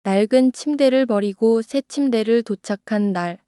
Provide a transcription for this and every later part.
낡은 침대를 버리고 새 침대를 도착한 날,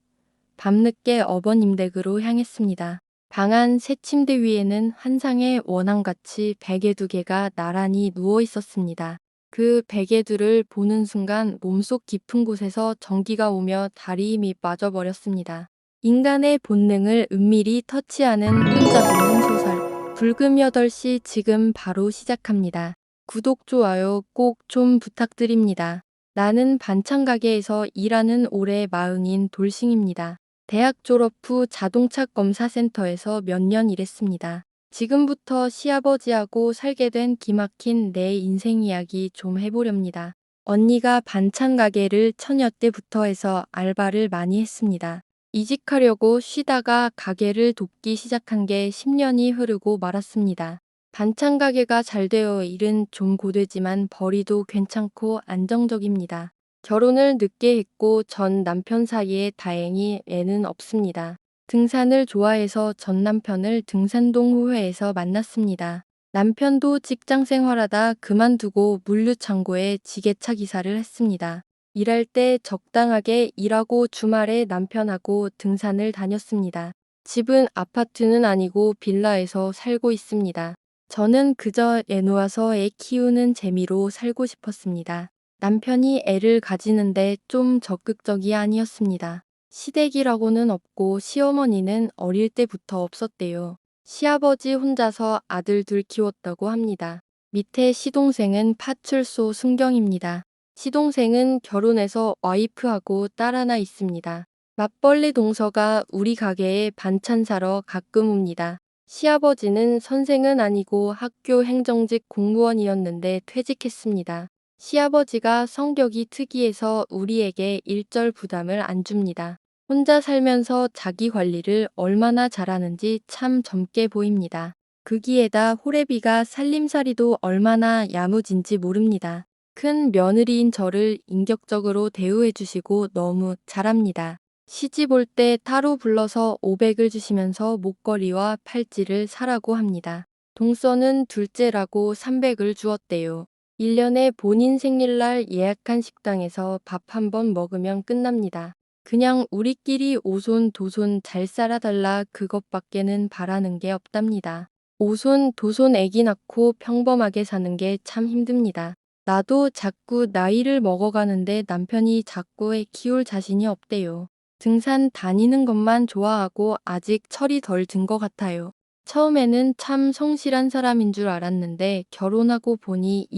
밤늦게 어버님 댁으로 향했습니다. 방 안 새 침대 위에는 한 상의 원앙같이 베개 2개가 나란히 누워 있었습니다. 그 베개들을 보는 순간 몸속 깊은 곳에서 전기가 오며 다리 힘이 빠져버렸습니다. 인간의 본능을 은밀히 터치하는 혼자 보는 소설. 불금 8시 지금 바로 시작합니다. 구독, 좋아요 꼭 좀 부탁드립니다. 나는 반찬 가게에서 일하는 올해 40인 돌싱입니다. 대학 졸업 후 자동차 검사센터에서 몇 년 일했습니다. 지금부터 시아버지하고 살게 된 기막힌 내 인생 이야기 좀 해보렵니다. 언니가 반찬 가게를 처녀 때부터 해서 알바를 많이 했습니다. 이직하려고 쉬다가 가게를 돕기 시작한 게 10년이 흐르고 말았습니다. 반찬 가게가 잘 되어 일은 좀 고되지만 벌이도 괜찮고 안정적입니다. 결혼을 늦게 했고 전 남편 사이에 다행히 애는 없습니다. 등산을 좋아해서 전 남편을 등산동 호회에서 만났습니다. 남편도 직장 생활하다 그만두고 물류창고에 지게차 기사를 했습니다. 일할 때 적당하게 일하고 주말에 남편하고 등산을 다녔습니다. 집은 아파트는 아니고 빌라에서 살고 있습니다. 저는 그저 애 놓아서 애 키우는 재미로 살고 싶었습니다. 남편이 애를 가지는데 좀 적극적이 아니었습니다. 시댁이라고는 없고 시어머니는 어릴 때부터 없었대요. 시아버지 혼자서 아들 2 키웠다고 합니다. 밑에 시동생은 파출소 순경입니다. 시동생은 결혼해서 와이프하고 딸 하나 있습니다. 맞벌이 동서가 우리 가게에 반찬 사러 가끔 옵니다. 시아버지는 선생은 아니고 학교 행정직 공무원이었는데 퇴직했습니다. 시아버지가 성격이 특이해서 우리에게 일절 부담을 안 줍니다. 혼자 살면서 자기 관리를 얼마나 잘하는지 참 젊게 보입니다. 거기에다 호래비가 살림살이도 얼마나 야무진지 모릅니다. 큰 며느리인 저를 인격적으로 대우해 주시고 너무 잘합니다. 시집 올 때 따로 불러서 500을 주시면서 목걸이와 팔찌를 사라고 합니다. 동서는 둘째라고 300을 주었대요. 1년에 본인 생일날 예약한 식당에서 밥 한 번 먹으면 끝납니다. 그냥 우리끼리 오손 도손 잘 살아달라 그것밖에는 바라는 게 없답니다. 오손 도손 애기 낳고 평범하게 사는 게 참 힘듭니다. 나도 자꾸 나이를 먹어가는데 남편이 자꾸 애 키울 자신이 없대요. 등산 다니는 것만 좋아하고 아직 철이 덜 든 것 같아요. 처음에는 참 성실한 사람인 줄 알았는데 결혼하고 보니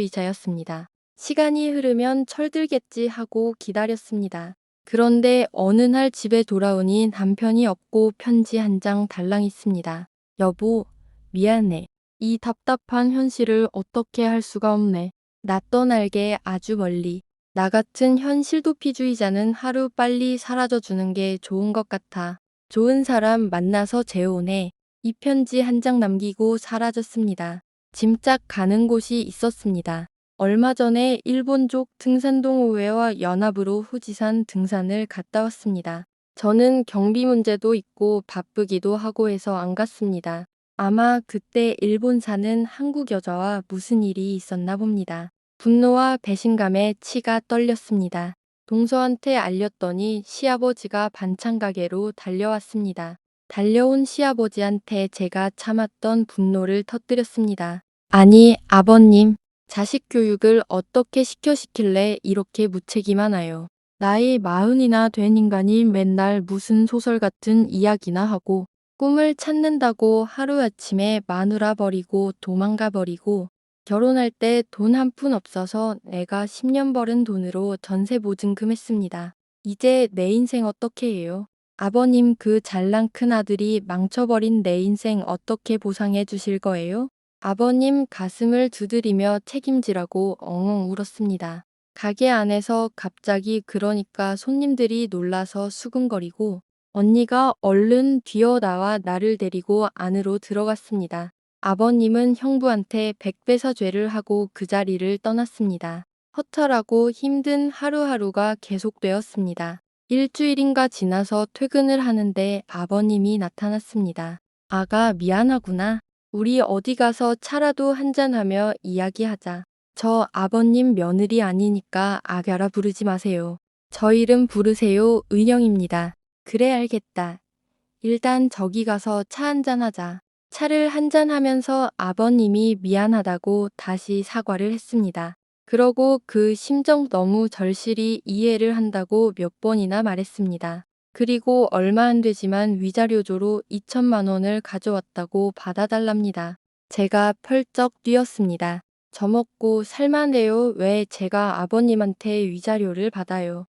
이상주의자였습니다. 시간이 흐르면 철들겠지 하고 기다렸습니다. 그런데 어느 날 집에 돌아오니 남편이 없고 편지 한 장 달랑 있습니다. 여보, 미안해. 이 답답한 현실을 어떻게 할 수가 없네. 나 떠날게 아주 멀리. 나 같은 현실도피주의자는 하루 빨리 사라져주는 게 좋은 것 같아. 좋은 사람 만나서 재혼해. 이 편지 한 장 남기고 사라졌습니다. 짐작 가는 곳이 있었습니다. 얼마 전에 일본족 등산동 호회와 연합으로 후지산 등산을 갔다 왔습니다. 저는 경비 문제도 있고 바쁘기도 하고 해서 안 갔습니다. 아마 그때 일본 사는 한국 여자와 무슨 일이 있었나 봅니다. 분노와 배신감에 치가 떨렸습니다. 동서한테 알렸더니 시아버지가 반찬 가게로 달려왔습니다. 달려온 시아버지한테 제가 참았던 분노를 터뜨렸습니다. 아니, 아버님, 자식 교육을 어떻게 시키길래 이렇게 무책임하나요? 나이 40이나 된 인간이 맨날 무슨 소설 같은 이야기나 하고 꿈을 찾는다고 하루아침에 마누라 버리고 도망가 버리고 결혼할 때 돈 한 푼 없어서 내가 10년 벌은 돈으로 전세 보증금 했습니다. 이제 내 인생 어떻게 해요? 아버님 그 잘난 큰 아들이 망쳐버린 내 인생 어떻게 보상해 주실 거예요? 아버님 가슴을 두드리며 책임지라고 엉엉 울었습니다. 가게 안에서 갑자기 그러니까 손님들이 놀라서 수근거리고 언니가 얼른 뛰어나와 나를 데리고 안으로 들어갔습니다. 아버님은 형부한테 백배사죄를 하고 그 자리를 떠났습니다. 허탈하고 힘든 하루하루가 계속되었습니다. 일주일인가 지나서 퇴근을 하는데 아버님이 나타났습니다. 아가 미안하구나. 우리 어디 가서 차라도 한잔하며 이야기하자. 저 아버님 며느리 아니니까 아가라 부르지 마세요. 저 이름 부르세요. 은영입니다. 그래 알겠다. 일단 저기 가서 차 한잔 하자. 차를 한잔 하면서 아버님이 미안하다고 다시 사과를 했습니다. 그러고 그 심정 너무 절실히 이해를 한다고 몇 번이나 말했습니다. 그리고 얼마 안 되지만 위자료조로 2천만 원을 가져왔다고 받아달랍니다. 제가 펄쩍 뛰었습니다. 저 먹고 살만해요. 왜 제가 아버님한테 위자료를 받아요?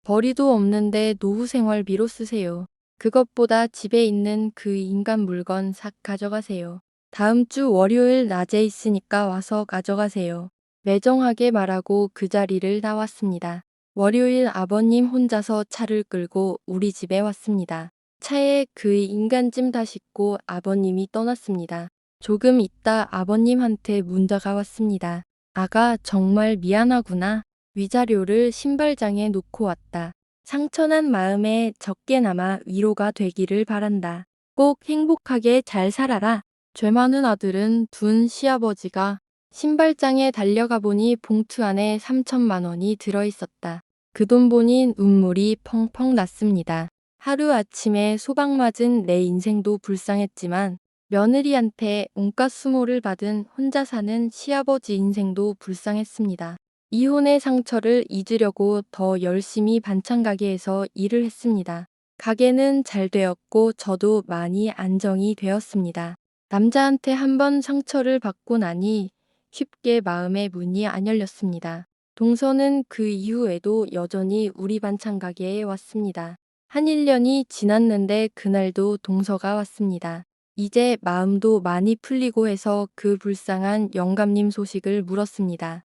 벌이도 없는데 노후 생활비로 쓰세요. 그것보다 집에 있는 그 인간 물건 싹 가져가세요. 다음 주 월요일 낮에 있으니까 와서 가져가세요. 매정하게 말하고 그 자리를 나왔습니다. 월요일 아버님 혼자서 차를 끌고 우리 집에 왔습니다. 차에 그 인간짐 다 싣고 아버님이 떠났습니다. 조금 있다 아버님한테 문자가 왔습니다. 아가 정말 미안하구나. 위자료를 신발장에 놓고 왔다. 상처난 마음에 적게나마 위로가 되기를 바란다. 꼭 행복하게 잘 살아라. 죄 많은 아들은 둔 시아버지가 신발장에 달려가 보니 봉투 안에 3천만 원이 들어있었다. 그 돈 보니 눈물이 펑펑 났습니다. 하루아침에 소방 맞은 내 인생도 불쌍했지만 며느리한테 온갖 수모를 받은 혼자 사는 시아버지 인생도 불쌍했습니다. 이혼의 상처를 잊으려고 더 열심히 반찬 가게에서 일을 했습니다. 가게는 잘 되었고 저도 많이 안정이 되었습니다. 남자한테 한번 상처를 받고 나니 쉽게 마음의 문이 안 열렸습니다. 동서는 그 이후에도 여전히 우리 반찬 가게에 왔습니다. 한 1년이 지났는데 그날도 동서가 왔습니다. 이제 마음도 많이 풀리고 해서 그 불쌍한 영감님 소식을 물었습니다.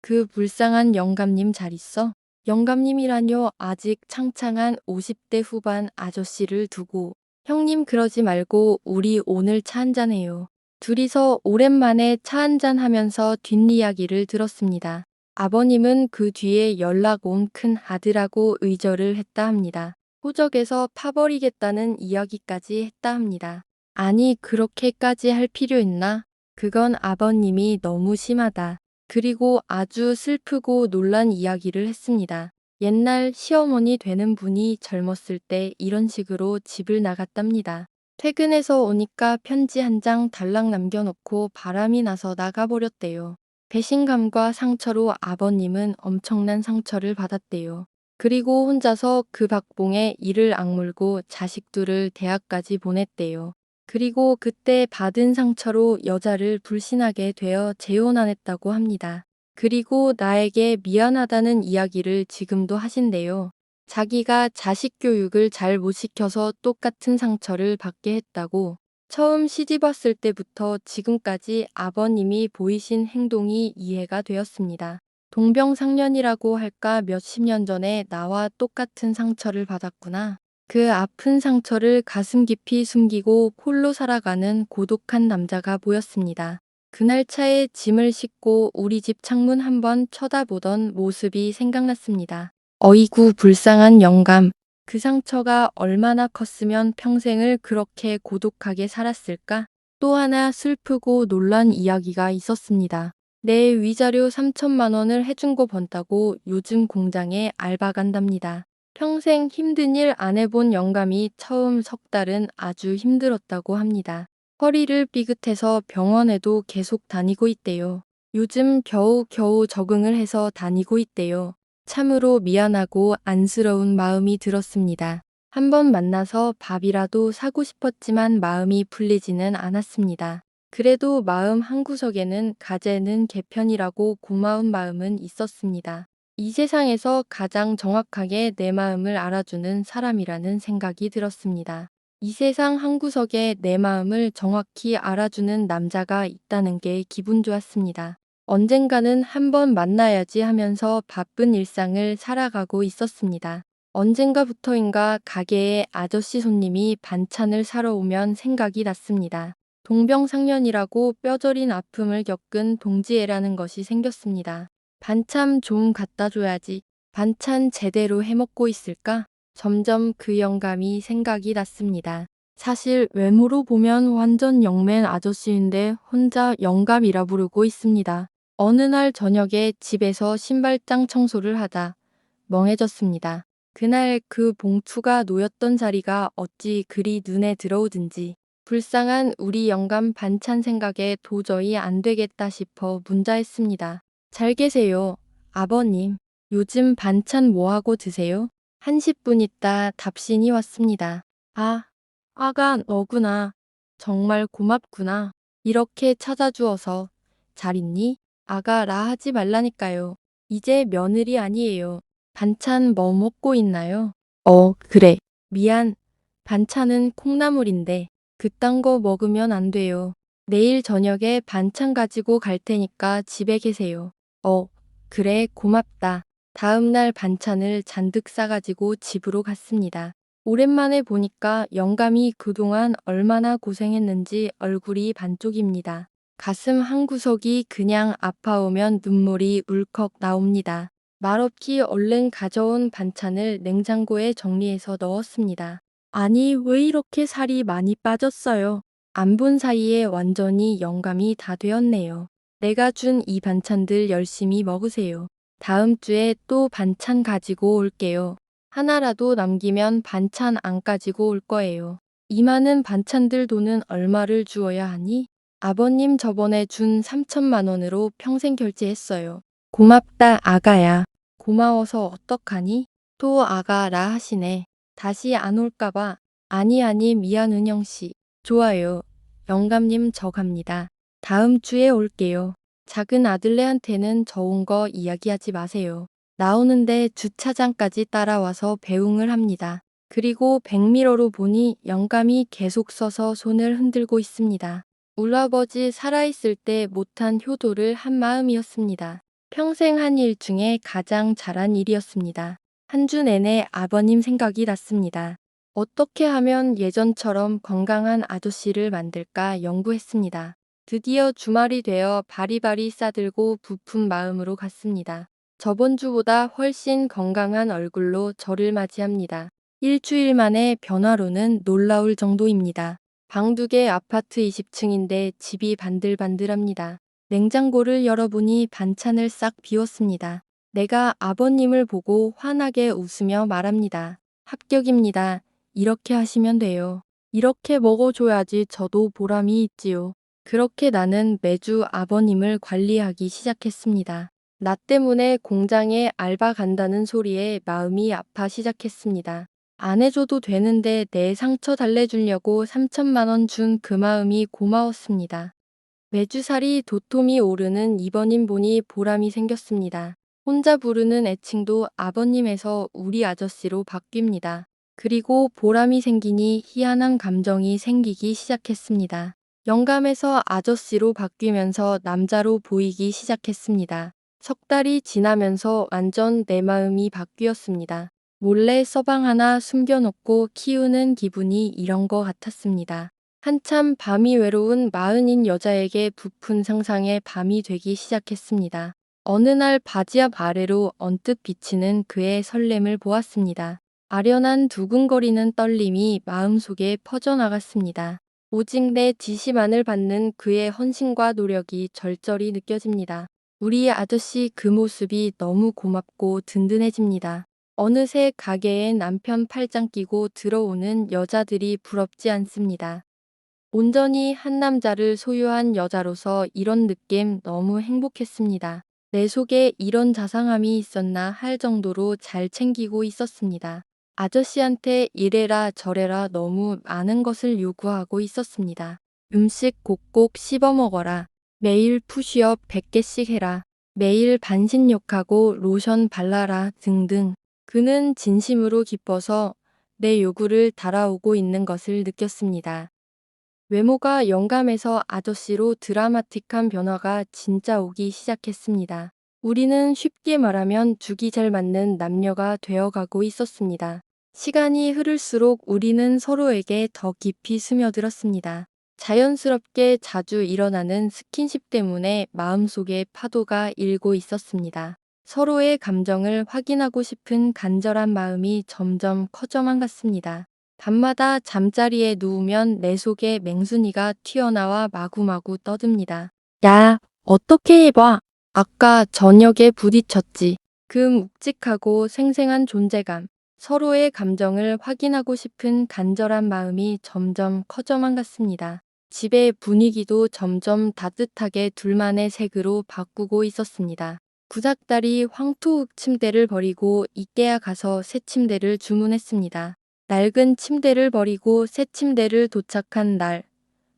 그 불쌍한 영감님 잘 있어? 영감님이라뇨. 아직 창창한 50대 후반 아저씨를 두고. 형님 그러지 말고 우리 오늘 차 한잔해요. 둘이서 오랜만에 차 한잔 하면서 뒷이야기를 들었습니다. 아버님은 그 뒤에 연락 온 큰 아들하고 의절을 했다 합니다. 호적에서 파버리겠다는 이야기까지 했다 합니다. 아니 그렇게까지 할 필요 있나? 그건 아버님이 너무 심하다. 그리고 아주 슬프고 놀란 이야기를 했습니다. 옛날 시어머니 되는 분이 젊었을 때 이런 식으로 집을 나갔답니다. 퇴근해서 오니까 편지 한 장 달랑 남겨놓고 바람이 나서 나가버렸대요. 배신감과 상처로 아버님은 엄청난 상처를 받았대요. 그리고 혼자서 그 박봉에 이를 악물고 자식들을 대학까지 보냈대요. 그리고 그때 받은 상처로 여자를 불신하게 되어 재혼하냈다고 합니다. 그리고 나에게 미안하다는 이야기를 지금도 하신대요. 자기가 자식 교육을 잘 못 시켜서 똑같은 상처를 받게 했다고. 처음 시집 왔을 때부터 지금까지 아버님이 보이신 행동이 이해가 되었습니다. 동병상련이라고 할까 몇십 년 전에 나와 똑같은 상처를 받았구나. 그 아픈 상처를 가슴 깊이 숨기고 홀로 살아가는 고독한 남자가 보였습니다. 그날 차에 짐을 싣고 우리 집 창문 한번 쳐다보던 모습이 생각났습니다. 어이구 불쌍한 영감. 그 상처가 얼마나 컸으면 평생을 그렇게 고독하게 살았을까? 또 하나 슬프고 놀란 이야기가 있었습니다. 내 위자료 3천만 원을 해준 거 번다고 요즘 공장에 알바 간답니다. 평생 힘든 일 안 해본 영감이 처음 석 달은 아주 힘들었다고 합니다. 허리를 삐긋해서 병원에도 계속 다니고 있대요. 요즘 겨우겨우 적응을 해서 다니고 있대요. 참으로 미안하고 안쓰러운 마음이 들었습니다. 한번 만나서 밥이라도 사고 싶었지만 마음이 풀리지는 않았습니다. 그래도 마음 한구석에는 가재는 개편이라고 고마운 마음은 있었습니다. 이 세상에서 가장 정확하게 내 마음을 알아주는 사람이라는 생각이 들었습니다. 이 세상 한구석에 내 마음을 정확히 알아주는 남자가 있다는 게 기분 좋았습니다. 언젠가는 한번 만나야지 하면서 바쁜 일상을 살아가고 있었습니다. 언젠가부터인가 가게에 아저씨 손님이 반찬을 사러 오면 생각이 났습니다. 동병상련이라고 뼈저린 아픔을 겪은 동지애라는 것이 생겼습니다. 반찬 좀 갖다 줘야지. 반찬 제대로 해먹고 있을까? 점점 그 영감이 생각이 났습니다. 사실 외모로 보면 완전 영맨 아저씨인데 혼자 영감이라 부르고 있습니다. 어느 날 저녁에 집에서 신발장 청소를 하다 멍해졌습니다. 그날 그 봉투가 놓였던 자리가 어찌 그리 눈에 들어오든지 불쌍한 우리 영감 반찬 생각에 도저히 안 되겠다 싶어 문자했습니다. 잘 계세요, 아버님. 요즘 반찬 뭐하고 드세요? 한 10분 있다 답신이 왔습니다. 아, 아가 너구나. 정말 고맙구나. 이렇게 찾아주어서. 잘 있니? 아가라 하지 말라니까요. 이제 며느리 아니에요. 반찬 뭐 먹고 있나요? 그래. 미안. 반찬은 콩나물인데 그딴 거 먹으면 안 돼요. 내일 저녁에 반찬 가지고 갈 테니까 집에 계세요. 그래, 고맙다. 다음 날 반찬을 잔뜩 싸가지고 집으로 갔습니다. 오랜만에 보니까 영감이 그동안 얼마나 고생했는지 얼굴이 반쪽입니다. 가슴 한구석이 그냥 아파오면 눈물이 울컥 나옵니다. 말없이 얼른 가져온 반찬을 냉장고에 정리해서 넣었습니다. 아니, 왜 이렇게 살이 많이 빠졌어요? 안 본 사이에 완전히 영감이 다 되었네요. 내가 준 이 반찬들 열심히 먹으세요. 다음 주에 또 반찬 가지고 올게요. 하나라도 남기면 반찬 안 가지고 올 거예요. 이 많은 반찬들 돈은 얼마를 주어야 하니? 아버님 저번에 준 3천만 원으로 평생 결제했어요. 고맙다, 아가야. 고마워서 어떡하니? 또 아가라 하시네. 다시 안 올까봐. 아니, 미안 은영씨. 좋아요. 영감님 저 갑니다. 다음 주에 올게요. 작은 아들네한테는 저 온 거 이야기하지 마세요. 나오는데 주차장까지 따라와서 배웅을 합니다. 그리고 백미러로 보니 영감이 계속 서서 손을 흔들고 있습니다. 울아버지 살아있을 때 못한 효도를 한 마음이었습니다. 평생 한 일 중에 가장 잘한 일이었습니다. 한 주 내내 아버님 생각이 났습니다. 어떻게 하면 예전처럼 건강한 아저씨를 만들까 연구했습니다. 드디어 주말이 되어 바리바리 싸들고 부푼 마음으로 갔습니다. 저번 주보다 훨씬 건강한 얼굴로 저를 맞이합니다. 일주일 만에 변화로는 놀라울 정도입니다. 방 2개 아파트 20층인데 집이 반들반들합니다. 냉장고를 열어보니 반찬을 싹 비웠습니다. 내가 아버님을 보고 환하게 웃으며 말합니다. 합격입니다. 이렇게 하시면 돼요. 이렇게 먹어줘야지 저도 보람이 있지요. 그렇게 나는 매주 아버님을 관리하기 시작했습니다. 나 때문에 공장에 알바 간다는 소리에 마음이 아파 시작했습니다. 안 해줘도 되는데 내 상처 달래주려고 3천만 원 준 그 마음이 고마웠습니다. 매주살이 도톰이 오르는 이번인 보니 보람이 생겼습니다. 혼자 부르는 애칭도 아버님에서 우리 아저씨로 바뀝니다. 그리고 보람이 생기니 희한한 감정이 생기기 시작했습니다. 영감에서 아저씨로 바뀌면서 남자로 보이기 시작했습니다. 석 달이 지나면서 완전 내 마음이 바뀌었습니다. 몰래 서방 하나 숨겨놓고 키우는 기분이 이런 거 같았습니다. 한참 밤이 외로운 마흔인 여자에게 부푼 상상의 밤이 되기 시작했습니다. 어느 날 바지 앞 아래로 언뜻 비치는 그의 설렘을 보았습니다. 아련한 두근거리는 떨림이 마음속에 퍼져나갔습니다. 오직 내 지시만을 받는 그의 헌신과 노력이 절절히 느껴집니다. 우리 아저씨 그 모습이 너무 고맙고 든든해집니다. 어느새 가게에 남편 팔짱 끼고 들어오는 여자들이 부럽지 않습니다. 온전히 한 남자를 소유한 여자로서 이런 느낌 너무 행복했습니다. 내 속에 이런 자상함이 있었나 할 정도로 잘 챙기고 있었습니다. 아저씨한테 이래라 저래라 너무 많은 것을 요구하고 있었습니다. 음식 꼭꼭 씹어 먹어라. 매일 푸시업 100개씩 해라. 매일 반신욕하고 로션 발라라 등등. 그는 진심으로 기뻐서 내 요구를 달아오고 있는 것을 느꼈습니다. 외모가 영감에서 아저씨로 드라마틱한 변화가 진짜 오기 시작했습니다. 우리는 쉽게 말하면 죽이 잘 맞는 남녀가 되어가고 있었습니다. 시간이 흐를수록 우리는 서로에게 더 깊이 스며들었습니다. 자연스럽게 자주 일어나는 스킨십 때문에 마음속에 파도가 일고 있었습니다. 서로의 감정을 확인하고 싶은 간절한 마음이 점점 커져만 갔습니다. 밤마다 잠자리에 누우면 내 속에 맹순이가 튀어나와 마구마구 떠듭니다. 야, 어떻게 해봐. 아까 저녁에 부딪혔지. 그 묵직하고 생생한 존재감. 서로의 감정을 확인하고 싶은 간절한 마음이 점점 커져만 갔습니다. 집의 분위기도 점점 따뜻하게 둘만의 색으로 바꾸고 있었습니다. 구작달이 황토흙 침대를 버리고 이케아 가서 새 침대를 주문했습니다. 낡은 침대를 버리고 새 침대를 도착한 날,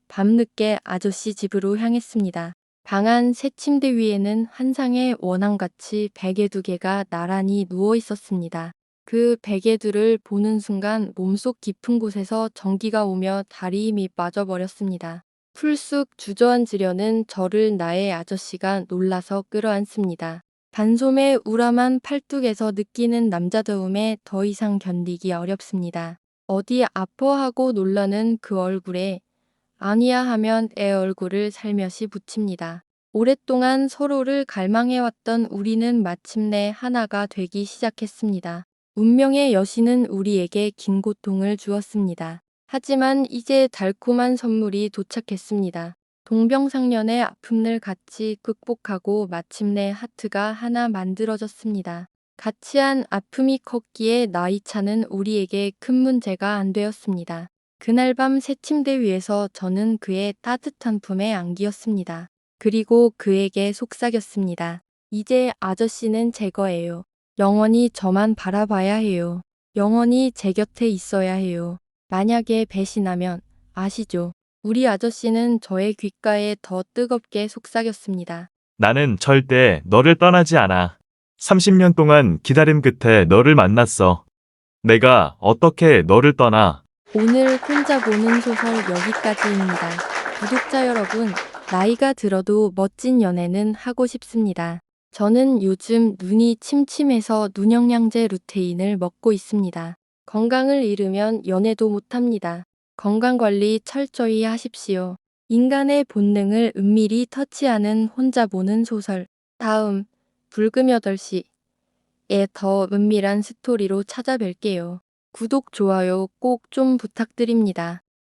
밤늦게 아저씨 집으로 향했습니다. 방 안 새 침대 위에는 한상의 원앙같이 베개 2개가 나란히 누워 있었습니다. 그 베개들을 보는 순간 몸속 깊은 곳에서 전기가 오며 다리 힘이 빠져버렸습니다. 풀쑥 주저앉으려는 저를 나의 아저씨가 놀라서 끌어안습니다. 반소매 우람한 팔뚝에서 느끼는 남자다움에 더 이상 견디기 어렵습니다. 어디 아파하고 놀라는 그 얼굴에 아니야 하면 애 얼굴을 살며시 붙입니다. 오랫동안 서로를 갈망해왔던 우리는 마침내 하나가 되기 시작했습니다. 운명의 여신은 우리에게 긴 고통을 주었습니다. 하지만 이제 달콤한 선물이 도착했습니다. 동병상련의 아픔을 같이 극복하고 마침내 하트가 하나 만들어졌습니다. 같이 한 아픔이 컸기에 나이 차는 우리에게 큰 문제가 안 되었습니다. 그날 밤 새 침대 위에서 저는 그의 따뜻한 품에 안기었습니다. 그리고 그에게 속삭였습니다. 이제 아저씨는 제 거예요. 영원히 저만 바라봐야 해요. 영원히 제 곁에 있어야 해요. 만약에 배신하면 아시죠? 우리 아저씨는 저의 귓가에 더 뜨겁게 속삭였습니다. 나는 절대 너를 떠나지 않아. 30년 동안 기다림 끝에 너를 만났어. 내가 어떻게 너를 떠나? 오늘 혼자 보는 소설 여기까지입니다. 구독자 여러분, 나이가 들어도 멋진 연애는 하고 싶습니다. 저는 요즘 눈이 침침해서 눈영양제 루테인을 먹고 있습니다. 건강을 잃으면 연애도 못합니다. 건강관리 철저히 하십시오. 인간의 본능을 은밀히 터치하는 혼자 보는 소설. 다음, 불금 8시에 더 은밀한 스토리로 찾아뵐게요. 구독, 좋아요 꼭 좀 부탁드립니다.